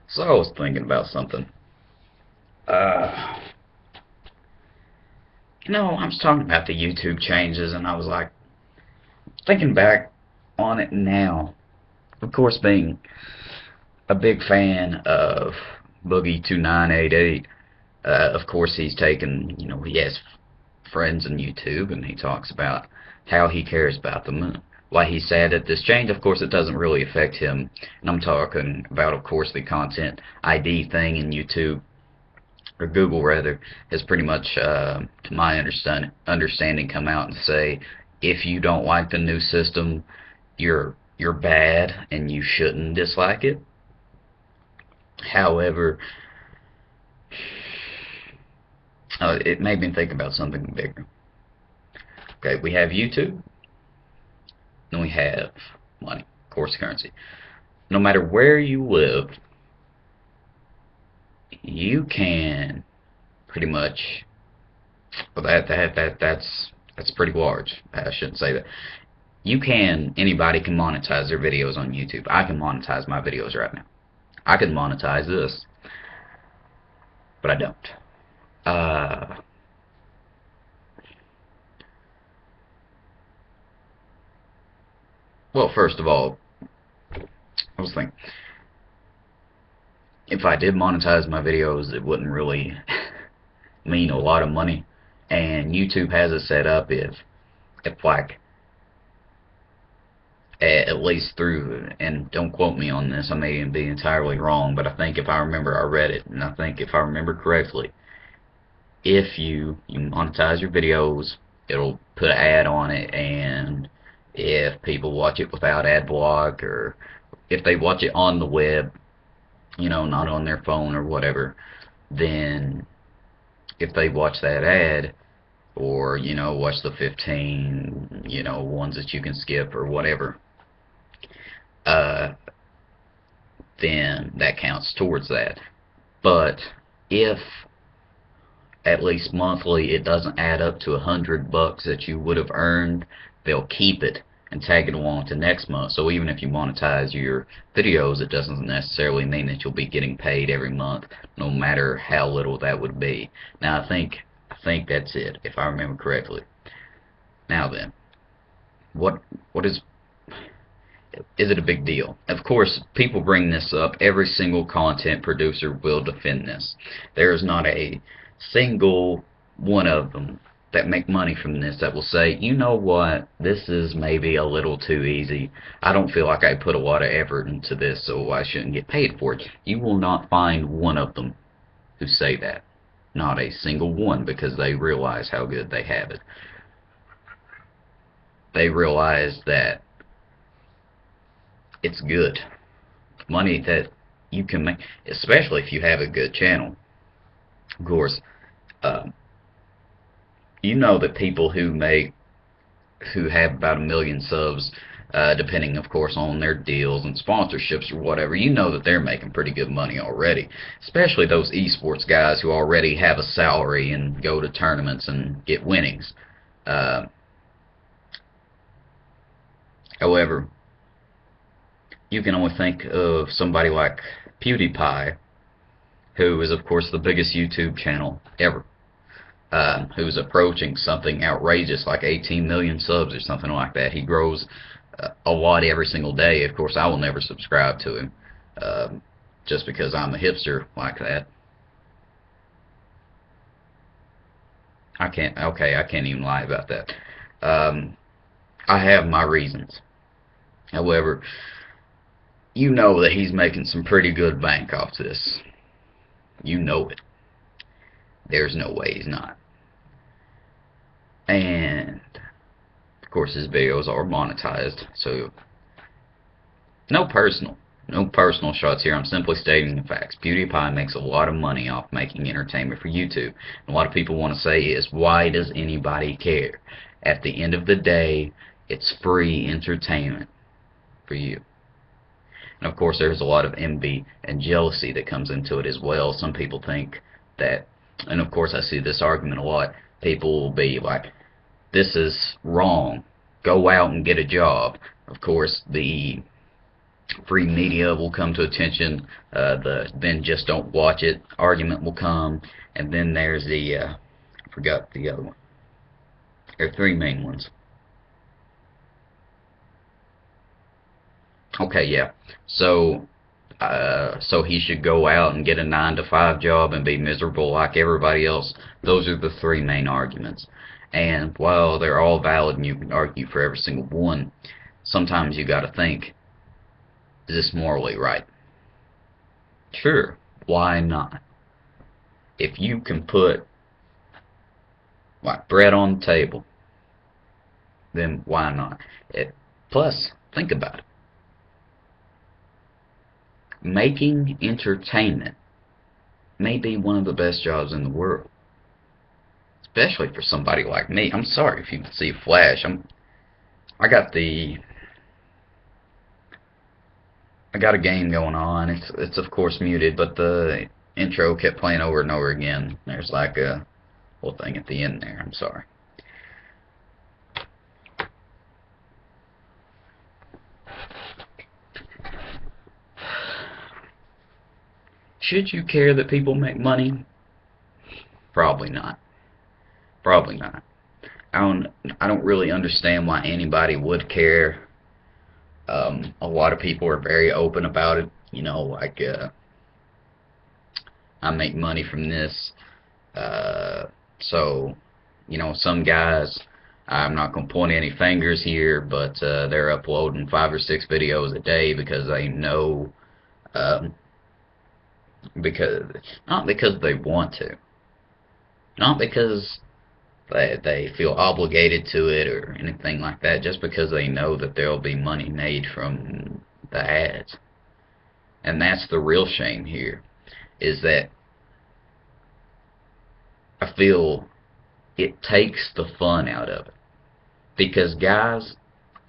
So I was thinking about something. Uh, I was talking about the YouTube changes, and I was like, thinking back on it now. Of course, being a big fan of Boogie2988, of course he's taken, he has friends on YouTube, and he talks about how he cares about them, and why he's sad at this change. Of course, it doesn't really affect him, and I'm talking about, of course, the content ID thing in YouTube, or Google rather, has pretty much, to my understanding, come out and say, if you don't like the new system, you're bad and you shouldn't dislike it. However, it made me think about something bigger. Okay, we have YouTube, and we have money, of course, currency. No matter where you live, you can pretty much. Well, that's pretty large. I shouldn't say that. Anybody can monetize their videos on YouTube. I can monetize my videos right now. I can monetize this, but I don't. Uh, well, first of all, I was thinking, if I did monetize my videos, it wouldn't really mean a lot of money. And YouTube has it set up if like, at least through, and don't quote me on this, I may be entirely wrong, but I think if I remember, I read it, and I think if I remember correctly, if you monetize your videos, it'll put an ad on it, and if people watch it without ad block, or if they watch it on the web, not on their phone or whatever, then if they watch that ad, or watch the 15 ones that you can skip or whatever, uh, then that counts towards that. But if at least monthly it doesn't add up to $100 that you would have earned, they'll keep it and tag it along to next month. So even if you monetize your videos, it doesn't necessarily mean that you'll be getting paid every month, no matter how little that would be. Now I think that's it, if I remember correctly. Now then, what is it a big deal? Of course, people bring this up. Every single content producer will defend this. There is not a single one of them that make money from this that will say, you know what, this is maybe a little too easy. I don't feel like I put a lot of effort into this, so I shouldn't get paid for it. You will not find one of them who say that. Not a single one, because they realize how good they have it. They realize that it's good money that you can make, especially if you have a good channel. Of course, um, that people who have about 1 million subs, depending, of course, on their deals and sponsorships or whatever, that they're making pretty good money already. Especially those esports guys who already have a salary and go to tournaments and get winnings. Uh, However, you can only think of somebody like PewDiePie, who is, of course, the biggest YouTube channel ever, who's approaching something outrageous like 18 million subs or something like that. He grows a lot every single day. Of course, I will never subscribe to him, just because I'm a hipster like that. I can't even lie about that. Um, I have my reasons. However, that he's making some pretty good bank off this. You know it. There's no way he's not. And of course his videos are monetized, so no personal shots here. I'm simply stating the facts. PewDiePie makes a lot of money off making entertainment for YouTube. And a lot of people want to say is, why does anybody care? At the end of the day, it's free entertainment for you. And of course there's a lot of envy and jealousy that comes into it as well. Some people think that, and of course I see this argument a lot, people will be like, this is wrong, go out and get a job. Of course, the free media will come to attention. The then just don't watch it argument will come, and then there's the I forgot the other one. There are three main ones. Okay, yeah. So he should go out and get a 9 to 5 job and be miserable like everybody else. Those are the three main arguments. And while they're all valid and you can argue for every single one, sometimes you got to think, is this morally right? Sure, why not? If you can put like bread on the table, then why not? Plus, think about it. Making entertainment may be one of the best jobs in the world, especially for somebody like me. I'm sorry if you can see a flash. I got a game going on. It's of course muted, but the intro kept playing over and over again. There's like a little thing at the end there. I'm sorry. Should you care that people make money? Probably not. Probably not. I don't really understand why anybody would care. A lot of people are very open about it. You know, like I make money from this. So, you know, some guys, I'm not going to point any fingers here, but they're uploading 5 or 6 videos a day because they know, not because they want to, not because they feel obligated to it or anything like that, just because they know that there'll be money made from the ads. And that's the real shame here, is that I feel it takes the fun out of it. Because guys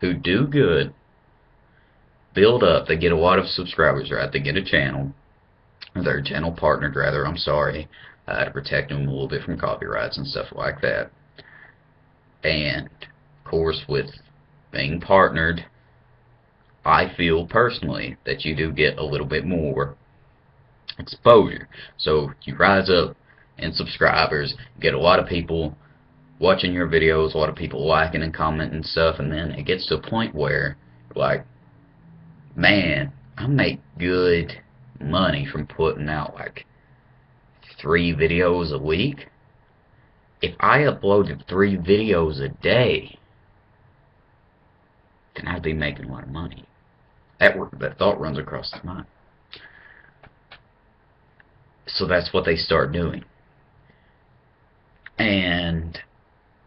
who do good build up, they get a lot of subscribers, right? They get a channel, or their channel partnered rather, I'm sorry, to protect them a little bit from copyrights and stuff like that. And of course, with being partnered, I feel personally that you do get a little bit more exposure. So you rise up in subscribers, get a lot of people watching your videos, a lot of people liking and commenting and stuff, and then it gets to a point where, like, man, I make good money from putting out like 3 videos a week. If I uploaded 3 videos a day, then I'd be making a lot of money. That thought runs across my mind. So that's what they start doing. And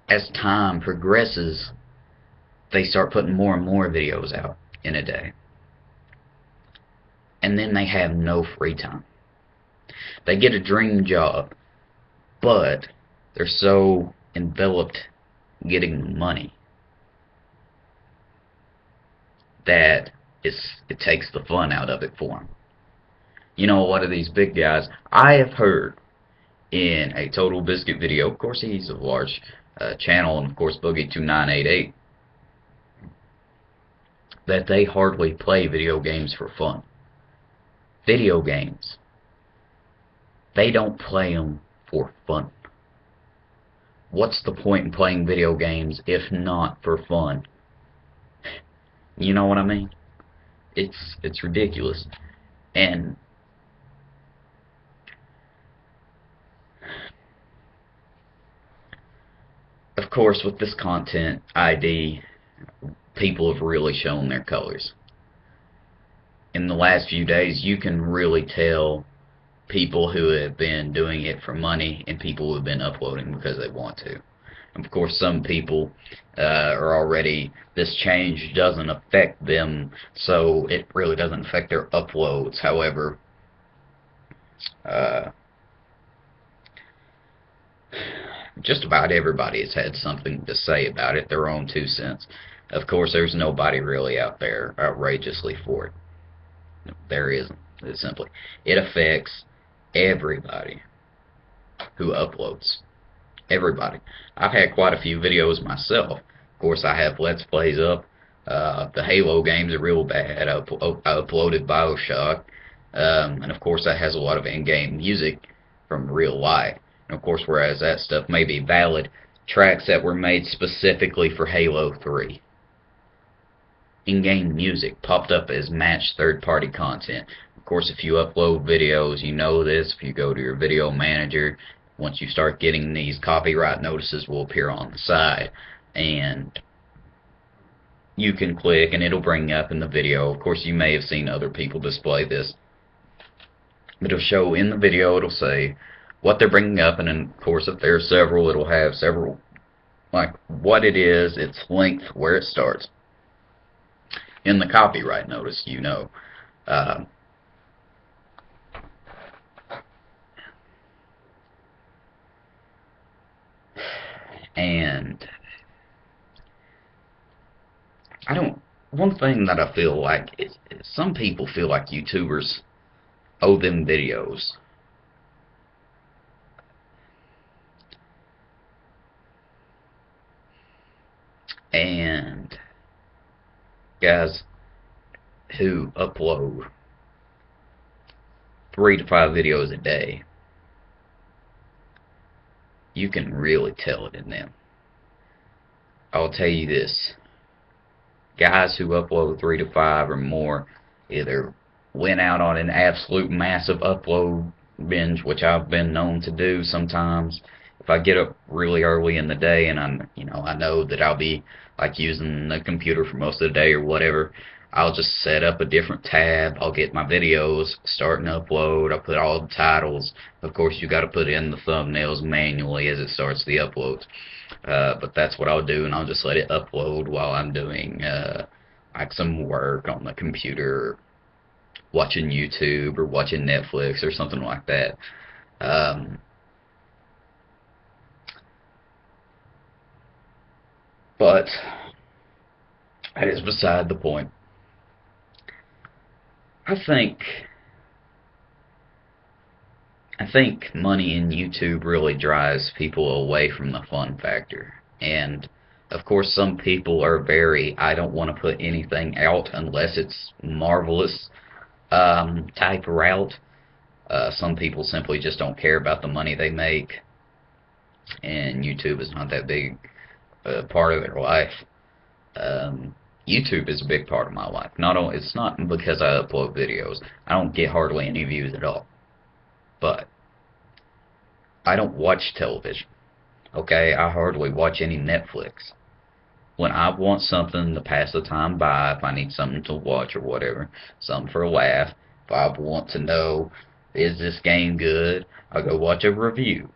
as time progresses, they start putting more and more videos out in a day. And then they have no free time. They get a dream job, but they're so enveloped getting money that it takes the fun out of it for them. You know, a lot of these big guys, I have heard in a Total Biscuit video, of course he's a large channel, and of course Boogie2988, that they hardly play video games for fun. Video games, they don't play them for fun. What's the point in playing video games if not for fun? You know what I mean? It's ridiculous. And of course, with this content ID, people have really shown their colors. In the last few days, you can really tell people who have been doing it for money and people who have been uploading because they want to. And of course, some people are already, this change doesn't affect them, so it really doesn't affect their uploads. However, just about everybody has had something to say about it, their own 2 cents. Of course, there's nobody really out there outrageously for it. There isn't. Simply, it affects everybody who uploads. Everybody. I've had quite a few videos myself. Of course, I have Let's Plays up The Halo games are real bad. I uploaded BioShock, and of course that has a lot of in-game music from real life. And of course, whereas that stuff may be valid, tracks that were made specifically for Halo 3. In-game music popped up as matched third-party content. Of course, if you upload videos, you know this. If you go to your video manager, once you start getting these, copyright notices will appear on the side, and you can click and it'll bring up in the video. Of course, you may have seen other people display this. It'll show in the video, it'll say what they're bringing up, and then, of course, if there are several, it'll have several, like what it is, its length, where it starts. In the copyright notice, you know. And one thing that I feel like is some people feel like YouTubers owe them videos. And guys who upload 3 to 5 videos a day, you can really tell it in them. I'll tell you this. Guys who upload 3 to 5 or more either went out on an absolute massive upload binge, which I've been known to do sometimes. If I get up really early in the day and I know that I'll be like using the computer for most of the day or whatever, I'll just set up a different tab. I'll get my videos, start and upload. I'll put all the titles. Of course, you got to put in the thumbnails manually as it starts the uploads. But that's what I'll do, and I'll just let it upload while I'm doing like some work on the computer, watching YouTube or watching Netflix or something like that. But that is beside the point. I think money in YouTube really drives people away from the fun factor. And of course, some people are very, I don't want to put anything out unless it's marvelous type route. Some people simply just don't care about the money they make, and YouTube is not that big part of their life. YouTube is a big part of my life. It's not because I upload videos. I don't get hardly any views at all. But I don't watch television. Okay, I hardly watch any Netflix. When I want something to pass the time by, if I need something to watch or whatever, something for a laugh, if I want to know, is this game good, I'll go watch a review.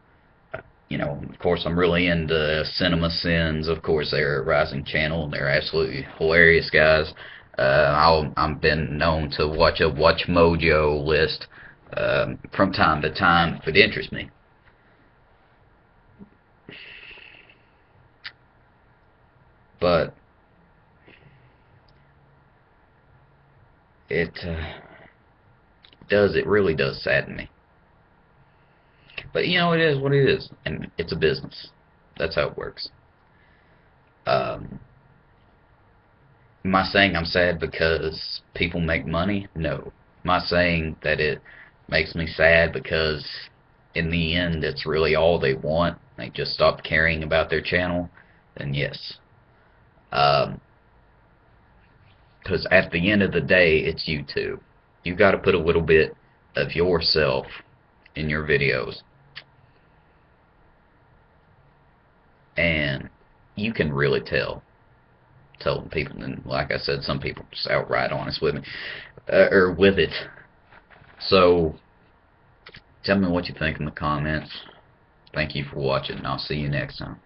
Of course, I'm really into Cinema Sins. Of course, they're a rising channel, and they're absolutely hilarious guys. I've been known to watch a Watch Mojo list from time to time if it interests me. But it really does sadden me. But it is what it is, and it's a business. That's how it works. Am I saying I'm sad because people make money? No. Am I saying that it makes me sad because in the end it's really all they want? They just stop caring about their channel? Then yes. Because at the end of the day, it's YouTube. You got to put a little bit of yourself in your videos. And you can really tell people, and like I said, some people just outright honest with me, or with it. So, tell me what you think in the comments. Thank you for watching, and I'll see you next time.